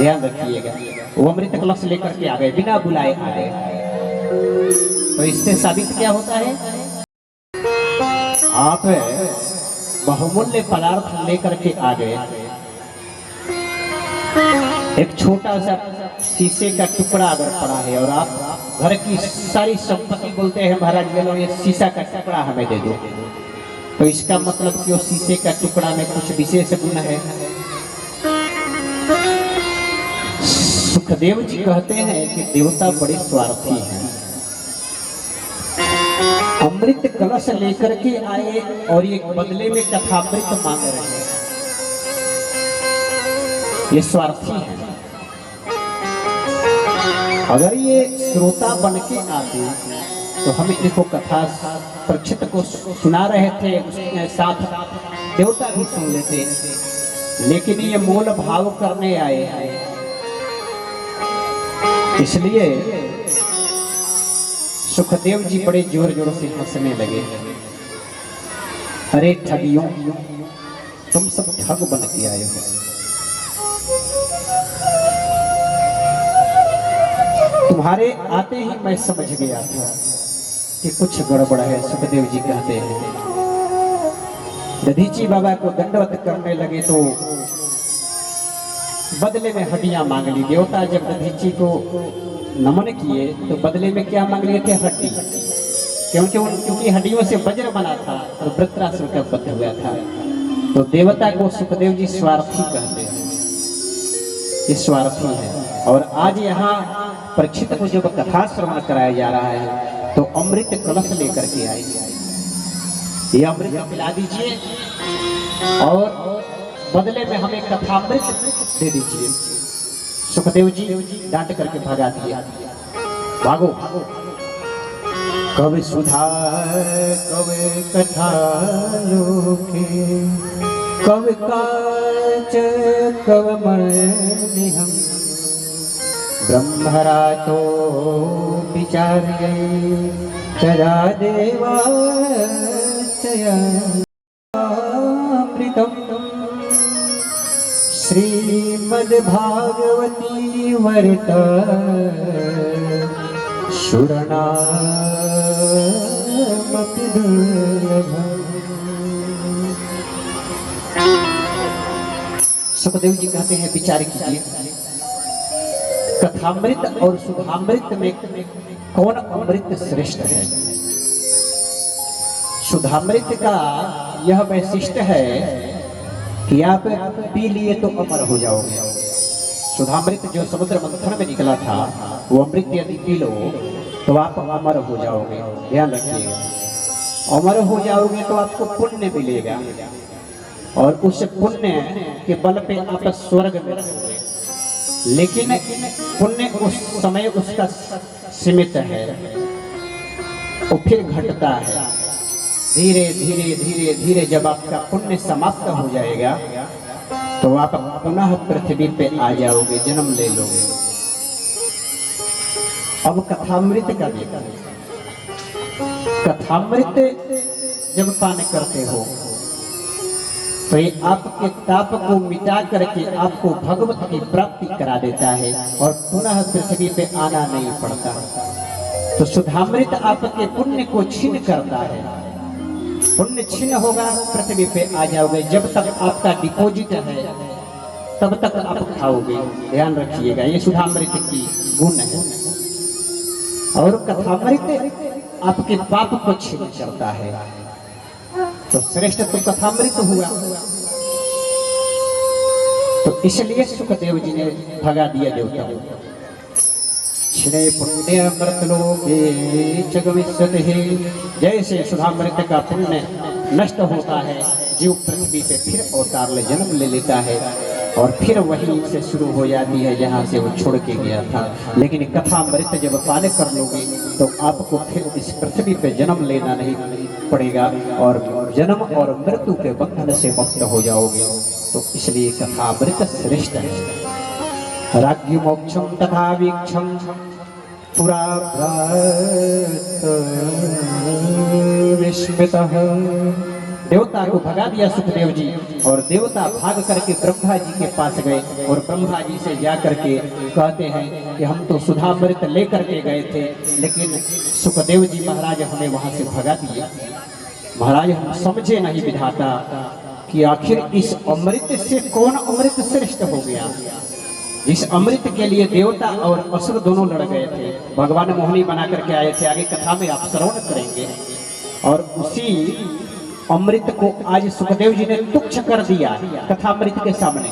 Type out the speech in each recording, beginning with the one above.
ध्यान रखिएगा। वो अमृत कलश लेकर के आ गए, बिना बुलाए आ गए। तो इससे साबित क्या होता है, आप बहुमूल्य पदार्थ लेकर के आ गए। एक छोटा सा शीशे का टुकड़ा अगर पड़ा है और आप घर की सारी संपत्ति बोलते हैं महाराज ले लो, ये शीशा का टुकड़ा हमें दे दो, तो इसका मतलब कि वो शीशे का टुकड़ा में कुछ विशेष गुण है। सुखदेव जी कहते हैं कि देवता बड़े स्वार्थी हैं। अमृत कलश लेकर के आए और ये बदले में कथामृत मांग रहे हैं, ये स्वार्थी हैं। अगर ये श्रोता बन के आते तो हम इनको कथा परीक्षित को सुना रहे थे, उसके साथ देवता भी सुन लेते, लेकिन ये मोल भाव करने आए हैं। इसलिए सुखदेव जी बड़े जोर जोर से हंसने लगे। अरे ठगियों, तुम सब ठग बन के आए हो। तुम्हारे आते ही मैं समझ गया था कि कुछ गड़बड़ है। सुखदेव जी कहते हैं, दधीची बाबा को दंडवत करने लगे तो बदले में हड्डियां मांग ली। देवता जब दधीची को नमन किए तो बदले में क्या मांग लिए थे, हड्डी, क्योंकि हड्डियों से वज्र बना था और वृत्रासुर का वध हुआ था। तो देवता को सुखदेव जी स्वार्थी कहते हैं, ये स्वार्थी है। और आज यहाँ परीक्षित को जब कथा श्रवण कराया जा रहा है तो अमृत कलश लेकर के आए, ये अमृत पिला दीजिए और बदले में हमें कथामृत दे दीजिए। सुखदेव जी डांट करके भगा दिया, भागो। कवि सुधा कवि कथा लोके, कवि काच कवमणि हम, ब्रह्मरातो विचार्य तदा देवाचयामृतम्। श्रीमद्भागवती वर्ता शूरणामपि दुर्लभम्। सुखदेव जी कहते हैं, विचार कीजिए, कथामृत और सुधामृत में कौन अमृत श्रेष्ठ है। सुधामृत का यह वैशिष्ट है कि आप पी लिए तो अमर हो जाओगे। सुधामृत जो समुद्र मंथन में निकला था, वो अमृत यदि पी लो तो आप अमर हो जाओगे। ध्यान रखिएगा, अमर हो जाओगे तो आपको पुण्य मिलेगा और उस पुण्य के बल पे आप स्वर्ग में रहोगे। लेकिन पुण्य उस समय उसका सीमित है, वो फिर घटता है। धीरे धीरे धीरे धीरे जब आपका पुण्य समाप्त हो जाएगा तो आप पुनः पृथ्वी पे आ जाओगे, जन्म ले लोगे। अब कथामृत का देखा, कथामृत जब पान करते हो तो ये आपके ताप को मिटा करके आपको भगवत की प्राप्ति करा देता है और पुनः पृथ्वी पे आना नहीं पड़ता। तो सुधामृत आपके पुण्य को छीन करता है, पुण्य छीन होगा, पृथ्वी पे आ जाओगे। जब तक आपका डिपॉजिट है तब तक आप खाओगे। ध्यान रखिएगा, ये सुधामृत की गुण है। और कथामृत आपके पाप को छीन करता है, तो श्रेष्ठ तो कथामृत हुआ। तो इसलिए सुखदेव जी ने भगा दिया देवता को। क्षणे पुण्य अमृत लोके जगविष्यते, जैसे सुधामृत का पुण्य नष्ट होता है, जीव पृथ्वी पे फिर अवतार ले जन्म ले लेता है और फिर वहीं से शुरू हो जाती है जहाँ से वो छोड़ के गया था। लेकिन कथामृत जब पान कर लोगे तो आपको फिर इस पृथ्वी पे जन्म लेना नहीं पड़ेगा और जन्म और मृत्यु के बंधन से मुक्त हो जाओगे। तो इसलिए कथामृत श्रेष्ठ है। राज्य मोक्षम तथा वीक्षम पुरा विस्मितः देवता को भगा दिया सुखदेव जी, और देवता भाग करके ब्रह्मा जी के पास गए और ब्रह्मा जी से जा करके कहते हैं कि हम तो सुधामृत लेकर के गए थे, लेकिन सुखदेव जी महाराज हमें वहां से भगा दिया। महाराज हम समझे नहीं विधाता कि आखिर इस अमृत से कौन अमृत श्रेष्ठ हो गया। जिस अमृत के लिए देवता और असुर दोनों लड़ गए थे, भगवान मोहिनी बना करके आए थे, आगे कथा में आप श्रवण करेंगे। और उसी अमृत को आज सुखदेव जी ने तुच्छ कर दिया कथामृत के सामने।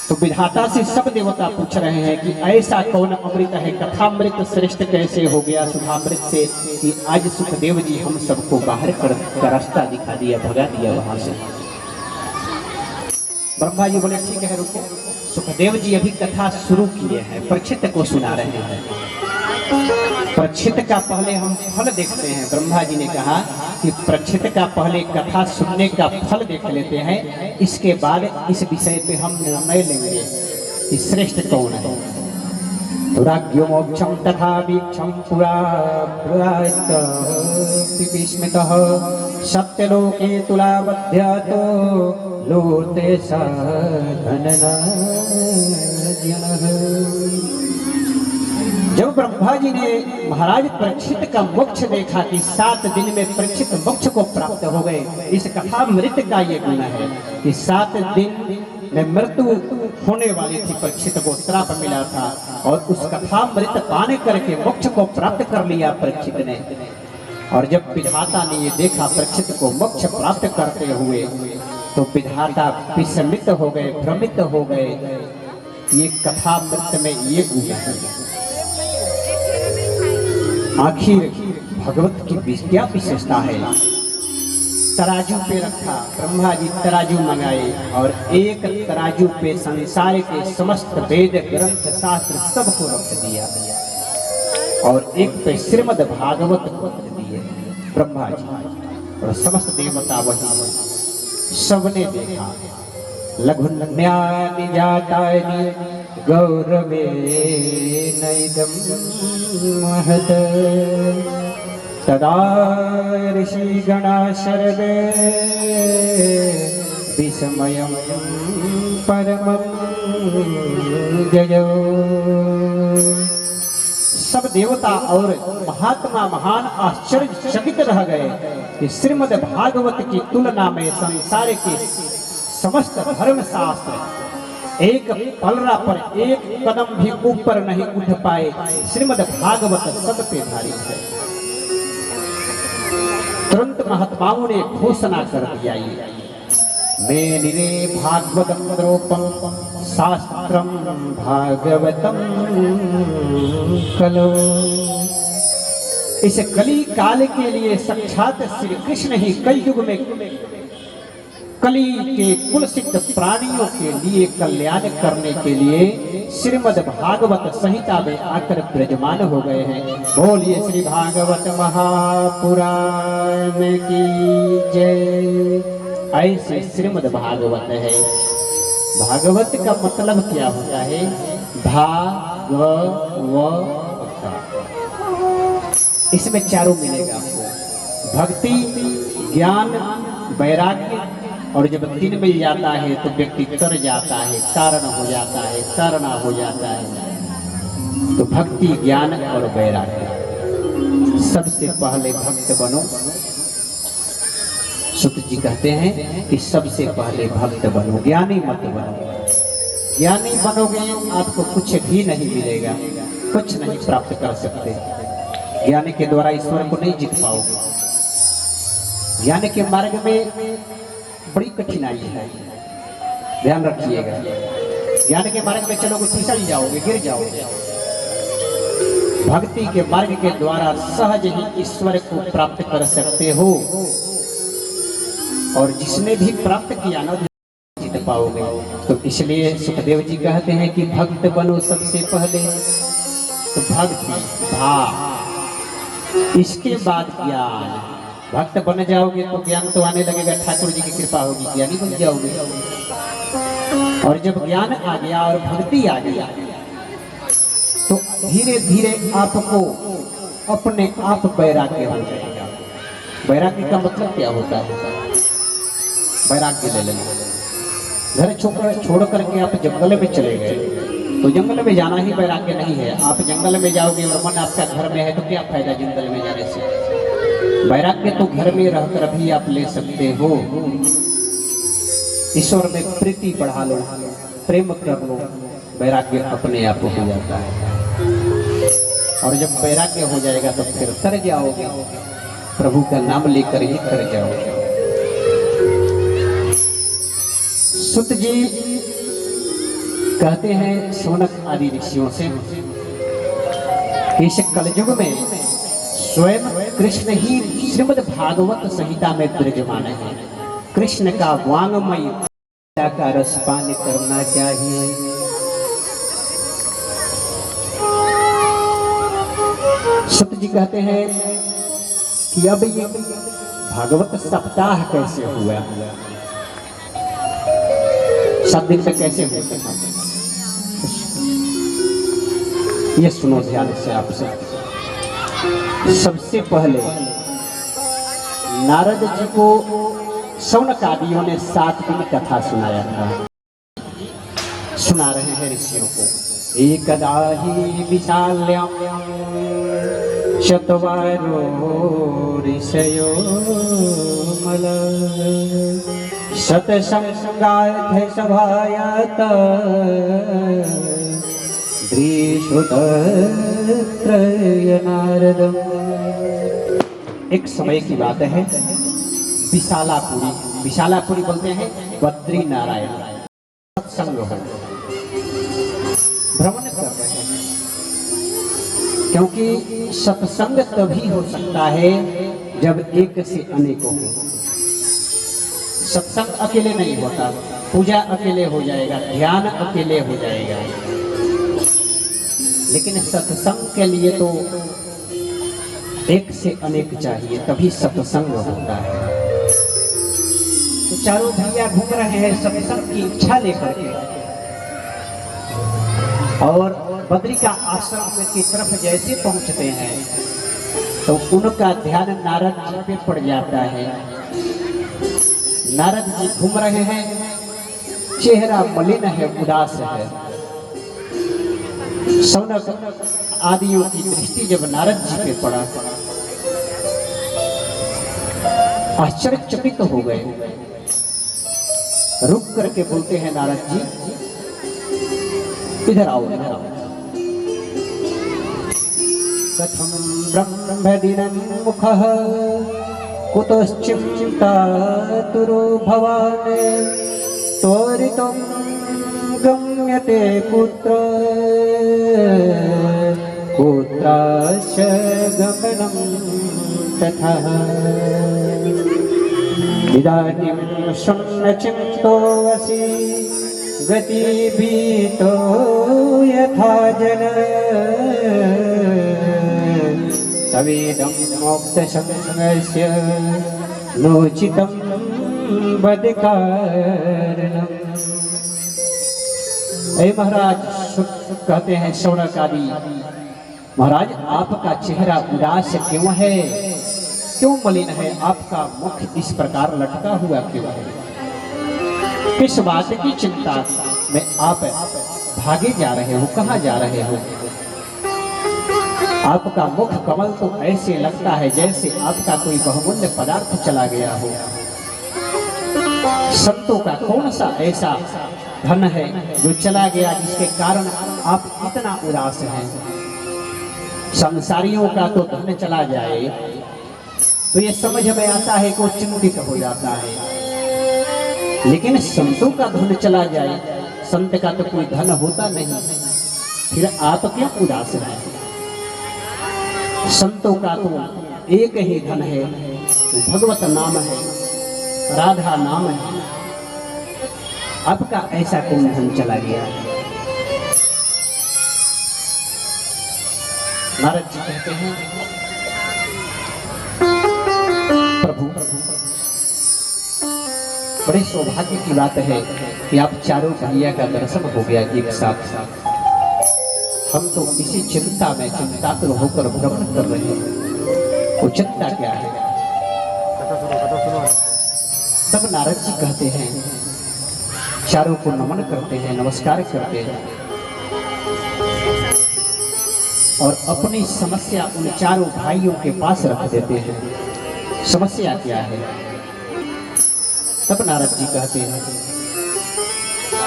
तो विधाता से सब देवता पूछ रहे हैं कि ऐसा कौन अमृत है, कथामृत श्रेष्ठ कैसे हो गया सुधामृत से, कि आज सुखदेव जी हम सबको बाहर कर रास्ता दिखा दिया, भगा दिया वहां से। ब्रह्मा जी बोले ठीक है रुको, सुखदेव जी अभी कथा शुरू किए हैं, परीक्षित को सुना रहे हैं। परीक्षित का पहले हम फल देखते हैं। ब्रह्मा जी ने कहा कि परीक्षित का पहले कथा सुनने का फल देख लेते हैं, इसके बाद इस विषय पे हम निर्णय लेंगे कि श्रेष्ठ कौन है। दुराज्ञो मोक्षम तथा वीक्षम पुरा पिस्मितः सत्यलोके तुलाबध्यतो लोते साधनना। जब ब्रह्मा जी ने महाराज परीक्षित का मोक्ष देखा कि 7 दिन में परीक्षित मोक्ष को प्राप्त हो गए, इस कथामृत का ये गुण है कि 7 दिन में मृत्यु होने वाली थी, परीक्षित को श्राप मिला था, और उस कथामृत पाने करके मोक्ष को प्राप्त कर लिया परीक्षित ने। और जब विधाता ने ये देखा परीक्षित को मोक्ष प्राप्त करते हुए, तो विधाता विस्मित हो गए, भ्रमित हो गए। ये कथामृत में ये गुण है। आखिर भगवत की क्या विशेषता है। तराजू पे रखा, ब्रह्मा जी तराजू मंगाए, और एक तराजू पे संसार के समस्त वेद ग्रंथ शास्त्र सबको रख दिया, और एक पे श्रीमद् भागवत को रख दिए ब्रह्मा जी, और समस्त देवता वही। सबने देखा लघुन्यानि जातानि गौरवे नैदं महत् तदा ऋषिगणा शरदे विस्मयं परमं जयो। सब देवता और महात्मा महान आश्चर्यचकित रह गए कि श्रीमद् भागवत की तुलना में संसार के समस्त धर्म शास्त्र एक पलड़ा पर एक कदम भी ऊपर नहीं उठ पाए, श्रीमद् भागवत सब पे भारी है। तुरंत महात्माओं ने घोषणा कर दिया, मेनिरे भागवतम रूपम शास्त्रम भागवतम कलो। इस कली काल के लिए साक्षात श्री कृष्ण ही कलयुग में कली के कुल सिद्ध प्राणियों के लिए कल्याण करने के लिए श्रीमद् भागवत संहिता में आकर विराजमान हो गए हैं। बोलिए श्री भागवत महापुराण की जय। ऐसे श्रीमद् भागवत है। भागवत का मतलब क्या होता है? इसमें चारों मिलेगा आपको, भक्ति, ज्ञान, वैराग्य, और जब 3 मिल जाता है तो व्यक्ति तर जाता है, कारण हो जाता है, तारणा हो जाता है। तो भक्ति, ज्ञान और वैराग्य। सबसे पहले भक्त बनो। सुत जी कहते हैं कि सबसे पहले भक्त बनो, ज्ञानी मत बनो। ज्ञानी बनोगे आपको कुछ भी नहीं मिलेगा, कुछ नहीं प्राप्त कर सकते। ज्ञान के द्वारा ईश्वर को नहीं जीत पाओगे। ज्ञान के मार्ग में बड़ी कठिनाई है, ध्यान रखिएगा। ज्ञान के मार्ग में चलोगे फिसल जाओगे, गिर जाओगे। भक्ति के मार्ग के द्वारा सहज ही ईश्वर को प्राप्त कर सकते हो, और जिसने भी प्राप्त किया ना जीत पाओगे। तो इसलिए सुखदेव जी कहते हैं कि भक्त बनो सबसे पहले। तो भक्ति, भाव, इसके बाद ज्ञान। भक्त बन जाओगे तो ज्ञान तो आने लगेगा, ठाकुर जी की कृपा होगी, ज्ञानी बन जाओगे। और जब ज्ञान आ गया और भक्ति आ गया तो धीरे धीरे आपको अपने आप वैराग्य हो जाएगा। वैराग्य का मतलब क्या होता है? वैराग्य ले लेना। घर छोड़ करके आप जंगल में चले गए तो जंगल में जाना ही वैराग्य नहीं है। आप जंगल में जाओगे और मन आपका घर में है तो क्या फायदा जंगल में जाने से? वैराग्य तो घर में रहकर भी आप ले सकते हो। ईश्वर में प्रीति बढ़ा लो, प्रेम कर लो, वैराग्य अपने आप हो जाता है। और जब वैराग्य हो जाएगा तो फिर तर जाओगे, प्रभु का नाम लेकर ही तर जाओगे। सुत जी कहते हैं सोनक आदि ऋषियों से, इस कलयुग में स्वयं कृष्ण ही श्रीमद् भागवत संहिता में विराजमान है। कृष्ण का वांगमय का रस पान करना चाहिए। सुत जी कहते हैं कि अब ये भागवत सप्ताह कैसे हुआ, 7 दिन तक कैसे होते हैं, ये सुनो ध्यान से आपसे। सबसे पहले नारद जी को शौनकादियों ने 7 दिन कथा सुनाया था। सुना रहे हैं ऋषियों को। एकदा ही विशाल्यं चत्वारो ऋषयो मला सतसंगार्थे सभायात दृश्यत्रय नारदम्। एक समय की बात है, विशालापुरी, विशालापुरी बोलते हैं बद्री नारायण, सत्संग हो, भ्रमण कर रहे हैं। क्योंकि सत्संग तभी हो सकता है जब एक से अनेकों हो। सत्संग अकेले नहीं होता, पूजा अकेले हो जाएगा, ध्यान अकेले हो जाएगा, लेकिन सत्संग के लिए तो एक से अनेक चाहिए, तभी सत्संग होता है। तो चारों भैया घूम रहे हैं सत्संग की इच्छा लेकर के, और बद्री का आश्रम की तरफ जैसे पहुंचते हैं तो उनका ध्यान नारद जी पे पड़ जाता है। नारद जी घूम रहे हैं, चेहरा मलिन है, उदास है। शौनक आदियों की दृष्टि जब नारद जी पे पड़ा, आश्चर्यचकित हो गए। रुक करके बोलते हैं नारद जी, इधर आओ, इधर आओ। कथम ब्रह्मदिनं मुखः कुतश्चिन्तातुरो भवान् त्वरितं गम्यते कुत्र कुत्रास्य गमनं तथा। इदानीं शून्यचिन्तो गतिभीतो यथा जन तवेदं मोक्षसंगस्य नोचितं वदकारणम्। ऐ महाराज, कहते हैं शौनक आदि, महाराज आपका चेहरा उदास क्यों है, क्यों मलिन है, आपका मुख इस प्रकार लटका हुआ क्यों है, किस बात की चिंता में आप भागे जा रहे हो, कहाँ जा रहे हो? आपका मुख कमल तो ऐसे लगता है जैसे आपका कोई बहुमूल्य पदार्थ चला गया हो। संतों का कौन सा ऐसा धन है जो चला गया जिसके कारण आप इतना उदास हैं? संसारियों का तो धन चला जाए तो ये समझ में आता है कि वो चिंतित हो जाता है, लेकिन संतों का धन चला जाए, संत का तो कोई धन होता नहीं, फिर आप क्यों उदास हैं? संतों का तो एक ही धन है, भगवत नाम है, राधा नाम है। आपका ऐसा कौन धन चला गया? नारद जी कहते हैं, प्रभु बड़े सौभाग्य की बात है कि आप चारों भैया का दर्शन हो गया एक साथ। हम तो इसी चिंता में चिंतातुर होकर भ्रमण कर रहे हैं। वो चिंता क्या है? तब नारद जी कहते हैं, चारों को नमन करते हैं, नमस्कार करते हैं और अपनी समस्या उन चारों भाइयों के पास रख देते हैं। समस्या क्या है? तब नारद जी कहते हैं,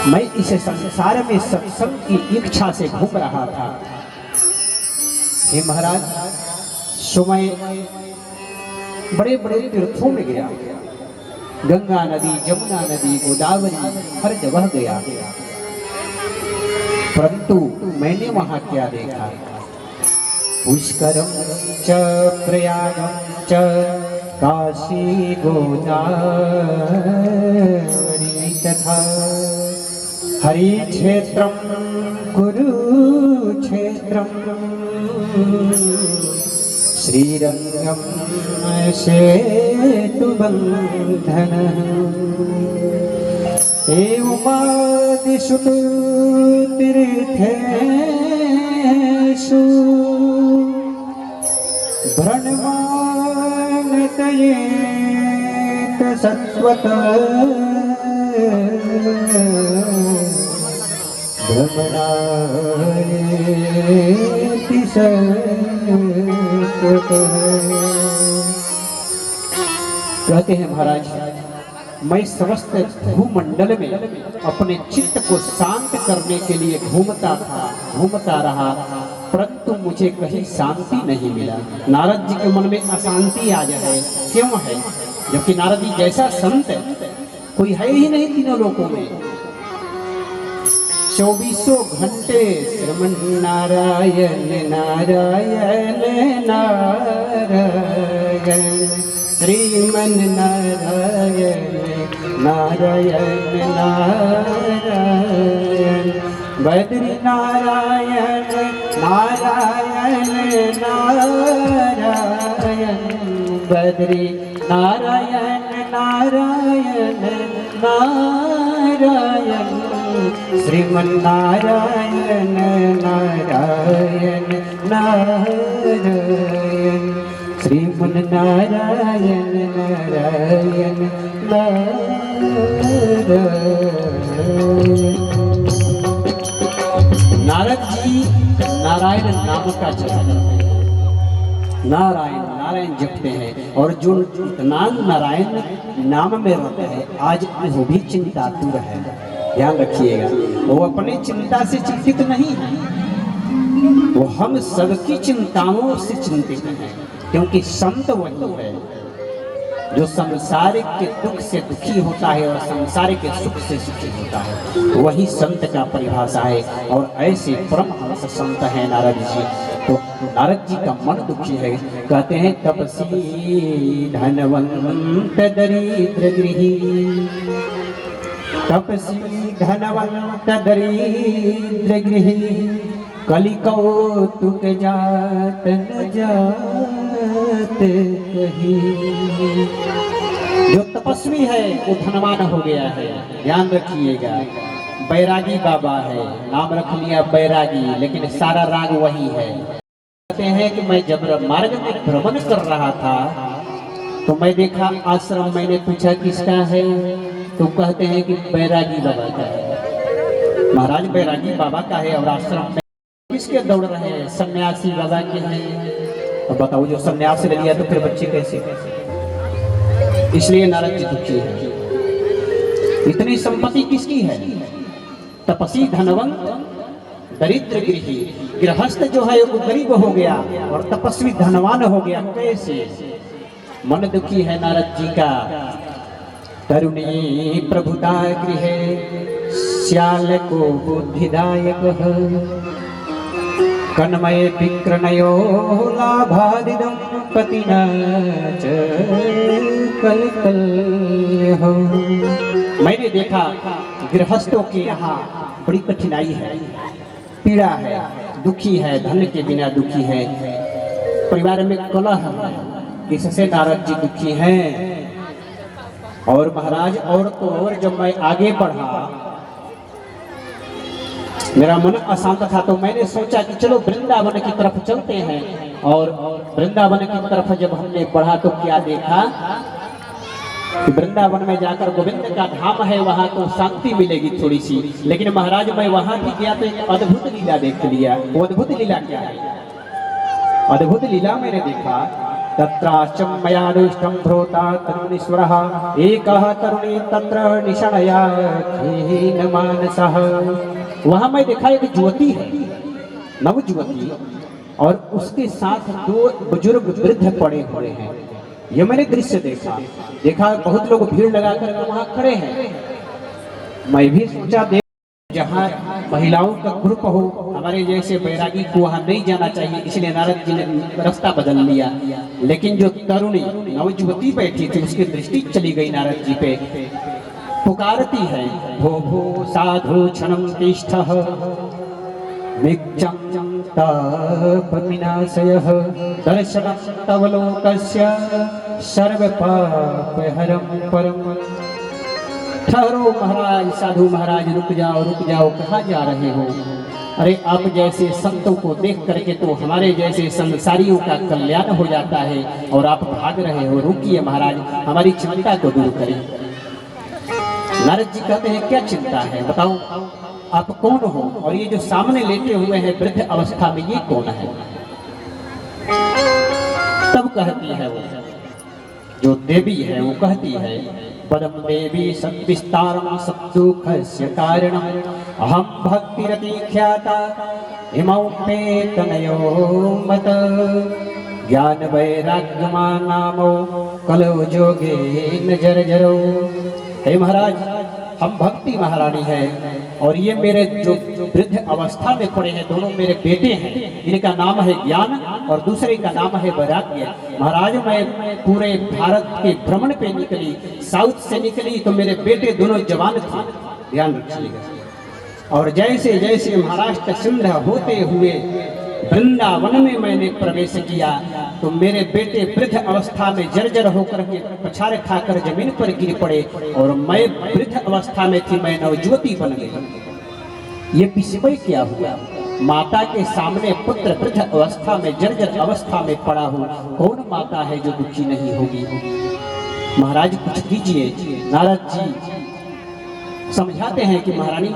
मैं इस संसार में सत्संग की इच्छा से घूम रहा था। हे महाराज, समय बड़े बड़े तीर्थों में गया, गंगा नदी, जमुना नदी, गोदावरी, हर जगह गया, परंतु मैंने वहां क्या देखा? पुष्करम च प्रयागम च काशी गोदावरी तथा हरि क्षेत्रम कुरुक्षेत्रम श्रीरंगम सेतुबंधन एवमादिषु तीर्थेषु भ्रमणतयेत सत्वतः भ्रमणायेति सत्वतः। कहते हैं महाराज, मैं समस्त भूमंडल में अपने चित्त को शांत करने के लिए घूमता रहा, परंतु मुझे कहीं शांति नहीं मिला। नारद जी के मन में अशांति आ जाए, क्यों है? जबकि नारद जी जैसा संत कोई है ही नहीं तीनों लोकों में। 24 घंटे श्रमण नारायण नारायण नारायण, श्रीमन नारायण नारायण नारायण, बद्री नारायण नारायण नारायण, बद्री नारायण नारायण नारायण, श्रीमन नारायण नारायण नारायण, श्रीमन नारायण नारायण नारायण। नारद जी नारायण नाम का जप करते हैं, नारायण नारायण जपते हैं, और जो नाम नारायण नाम में रहते हैं आज वो भी चिंतातुर है। ध्यान रखिएगा, वो अपनी चिंता से चिंतित नहीं है, वो हम सबकी चिंताओं से चिंतित हैं, क्योंकि संत वही है जो संसारिक के दुख से दुखी होता है और संसारिक के सुख से सुखी होता है, वही संत का परिभाषा है। और ऐसे परमहंस संत हैं नारद जी। तो नारद जी का मन दुखी है, कहते हैं तपसी धनवंत दरिद्र गृही, तपसी धनवंत दरिद्र गृही, कलिकौतुक जात न जात कहीं। जो तपस्वी है वो धनवान हो गया है। ध्यान रखिएगा, बैरागी बाबा है, नाम रख लिया बैरागी, लेकिन सारा राग वही है। कहते हैं कि मैं जब मार्ग में भ्रमण कर रहा था तो मैं देखा आश्रम, मैंने पूछा किसका है, तो कहते हैं कि बैरागी बाबा का है। महाराज बैरागी बाबा का है और आश्रम में किसके दौड़ रहे हैं? सन्यासी बाबा के हैं। अब बताओ, जो सन्यास ले लिया तो फिर बच्चे कैसे? इसलिए नारद जी दुखी है। इतनी संपत्ति किसकी है? तपसी धनवंत दरिद्र गृही, गृहस्थ जो है वो गरीब हो गया और तपस्वी धनवान हो गया। कैसे? मन दुखी है नारद जी का। तरुणी प्रभुता गृह श्याल को बुद्धिदायक, कन्मय विक्रनयो लाभादिदं पतिना च कलकल हो। मैंने देखा गृहस्थों के यहाँ बड़ी कठिनाई है, पीड़ा है, दुखी है, धन के बिना दुखी है, परिवार में कलह है, इससे नारद जी दुखी हैं। और महाराज और तो और जब मैं आगे बढ़ा, मेरा मन अशांत था, तो मैंने सोचा कि चलो वृंदावन की तरफ चलते हैं। और वृंदावन की तरफ जब हमने बढ़ा तो क्या देखा? कि वृंदावन में जाकर गोविंद का धाम है, वहां तो शांति मिलेगी थोड़ी सी, लेकिन महाराज मैं वहां भी गया तो एक अद्भुत लीला देख लिया। वो अद्भुत लीला क्या है? अद्भुत लीला मैंने देखा, तत्राचम मया दुष्टम भ्रोता तरुणीश्वरः एकः तरुणी तत्र निषणया खीन मानसः। वहां मैं देखा एक युवती है, नव युवती, और उसके साथ दो बुजुर्ग वृद्ध पड़े हुए हैं। ये मैंने दृश्य देखा बहुत लोग भीड़ लगा कर वहां खड़े हैं। मैं भी सोचा देख, जहाँ महिलाओं का ग्रुप हो, हमारे जैसे बैरागी को वहां नहीं जाना चाहिए, इसलिए नारद जी ने रास्ता बदल लिया। लेकिन जो तरुणी नवयुवती बैठी थी, उसकी दृष्टि चली गई नारद जी पे। पुकारती है, भो भो साधु क्षणं तिष्ठः मिच्छं तापविनाशयः दर्शनं तव लोकस्य सर्वपापहरं परम। ठहरो महाराज, साधु महाराज, रुक जाओ, कहाँ जा रहे हो? अरे आप जैसे संतों को देख करके तो हमारे जैसे संसारियों का कल्याण हो जाता है, और आप भाग रहे हो। रुकिए महाराज, हमारी चिंता को दूर करें। नारद जी कहते हैं, क्या चिंता है बताओ, आप कौन हो? और ये जो सामने लेटे हुए हैं वृद्ध अवस्था में, ये कौन है? तब कहती है वो जो देवी है, वो कहती है, परम देवी सद्विस्तारम सद्दुःखस्य कारणम अहम भक्तिरति ख्याता इमौ पे तनयो मत ज्ञान वैराग्यमा नामो कलौ जोगे नजर जरो। हे महाराज, हम भक्ति महारानी है, और ये मेरे जो वृद्ध अवस्था में पड़े हैं दोनों मेरे बेटे हैं। इनका नाम है ज्ञान और दूसरे का नाम है वैराग्य। महाराज मैं पूरे भारत के भ्रमण पे निकली, साउथ से निकली, तो मेरे बेटे दोनों जवान थे, ध्यान रखिएगा। और जैसे जैसे महाराष्ट्र सिंध होते हुए वृंदावन में मैंने प्रवेश किया, तो मेरे बेटे वृद्ध अवस्था में जर्जर होकर के पछाड़ खाकर जमीन पर गिर पड़े, और मैं वृद्ध अवस्था में थी, मैं नवजुवती बन गई। ये विस्मय क्या हुआ? माता के सामने पुत्र वृद्ध अवस्था में जर्जर अवस्था में पड़ा हो, कौन माता है जो दुखी नहीं होगी? महाराज कुछ कीजिए। नारद जी समझाते हैं कि महारानी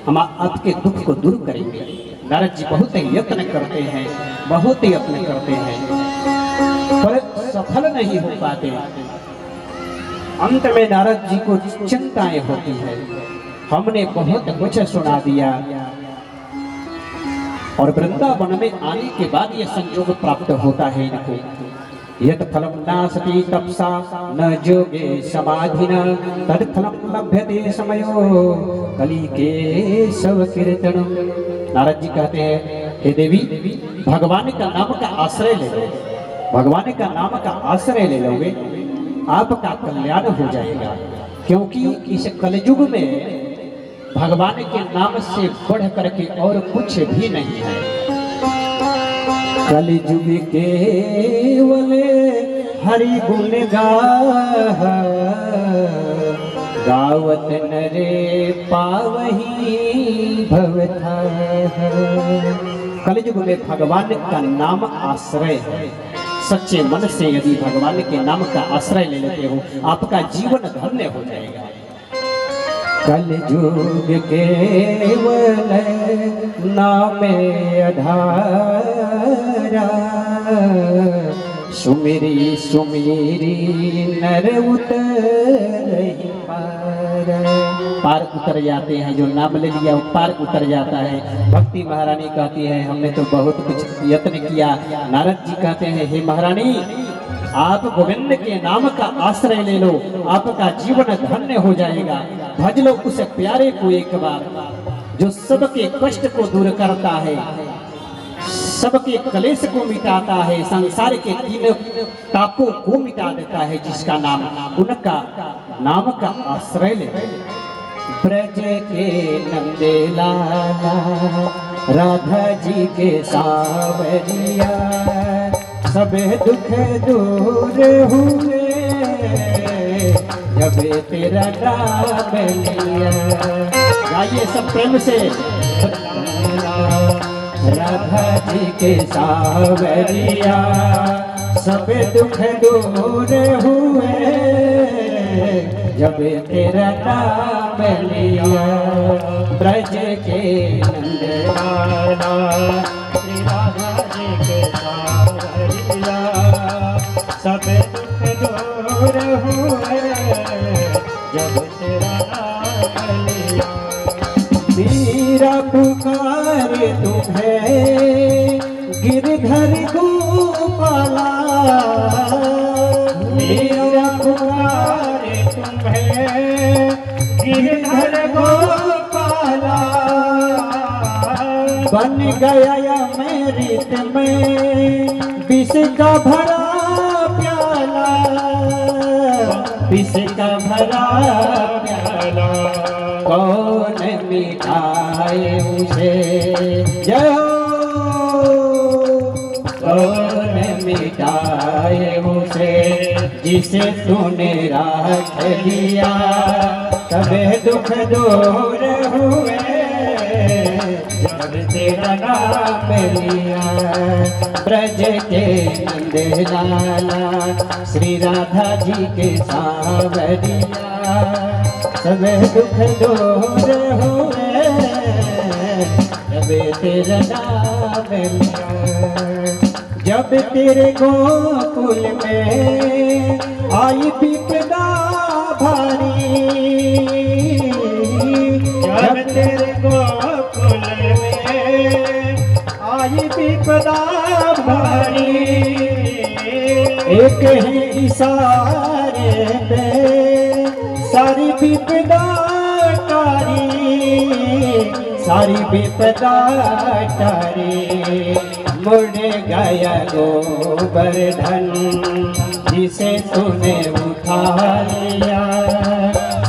हम आपके दुख को दूर करेंगे। नारद जी बहुत यत्न करते हैं, बहुत यत्न करते हैं, पर सफल नहीं हो पाते। अंत में नारद जी को चिंताएं होती है, हमने बहुत कुछ सुना दिया, और वृंदावन में आने के बाद ये संयोग प्राप्त होता है इनको। यत् फलं नासति तपसा न जोगे समाधिना तद फलं लभ्यते समयो कली के सब कीर्तनम। नारद जी कहते हैं, हे देवी, भगवान का नाम का आश्रय ले लो, भगवान का नाम का आश्रय ले लोगे, आपका कल्याण हो जाएगा। क्योंकि इस कलयुग में भगवान के नाम से बढ़ करके और कुछ भी नहीं है। कलयुग केवल हरि गुण गावत नरे पावही भवथा। कलयुग में भगवान का नाम आश्रय है। सच्चे मन से यदि भगवान के नाम का आश्रय ले लेते हो, आपका जीवन धन्य हो जाएगा। कलयुग केवल नामे आधारा सुमिरी सुमिरी नर उतर पार उतर जाते हैं। जो नाम ले लिया वो पार उतर जाता है। भक्ति महारानी कहती है, हमने तो बहुत कुछ यत्न किया। नारद जी कहते हैं, हे महारानी, आप गोविंद के नाम का आश्रय ले लो, आपका जीवन धन्य हो जाएगा। भज लो उस प्यारे को एक बार, जो सबके कष्ट को दूर करता है, सबके कलेश को मिटाता है, संसार के तीनों तापों को मिटा देता है। जिसका नाम, उनका नाम का आश्रय ले। ब्रज के नंदे लाला राधा जी के सावरिया, सब दुख दूर हुए जब तेरा नाम लिया। गाइए सब प्रेम से। राधा जी के सावरिया, सब दुख दूर हुए जब तेरा नाम लिया ब्रज के नंद लाला श्री राधा जी के सावरिया सब दुख दूर हुए जब तेरा नाम लिया। मेरा पुकार तुम्हें गिरधर गोपाला मेरा पुकार तुम्हें गिरधर गोपाला बन गया अमृत में विष का भरा प्याला विष का भरा प्याला कौन मिटाए उसे जय हो कौन मिटाए उसे जिसे तूने राख लिया तबे दुख दूर हुए जब तेरा नाम लिया ब्रज के नंद लाला श्री राधा जी के सावरिया सब दुख दूर हुए जब तेरा नाम लिया। जब तेरे गोकुल में आई विपदा भारी जब तेरे गोकुल में आई विपदा भारी एक ही इशारे पे सारी विपदा टारी सारी विपदा टारी मुड़ गया गोवर्धन जिसे तूने उठा लिया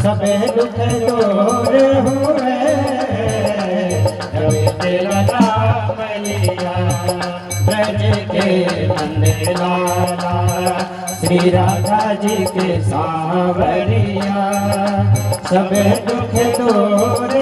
सब दुख दूर हुए जब तेरा नाम लिया ब्रज के नंद लाला श्री राधा जी के सावरिया सब दुख दूर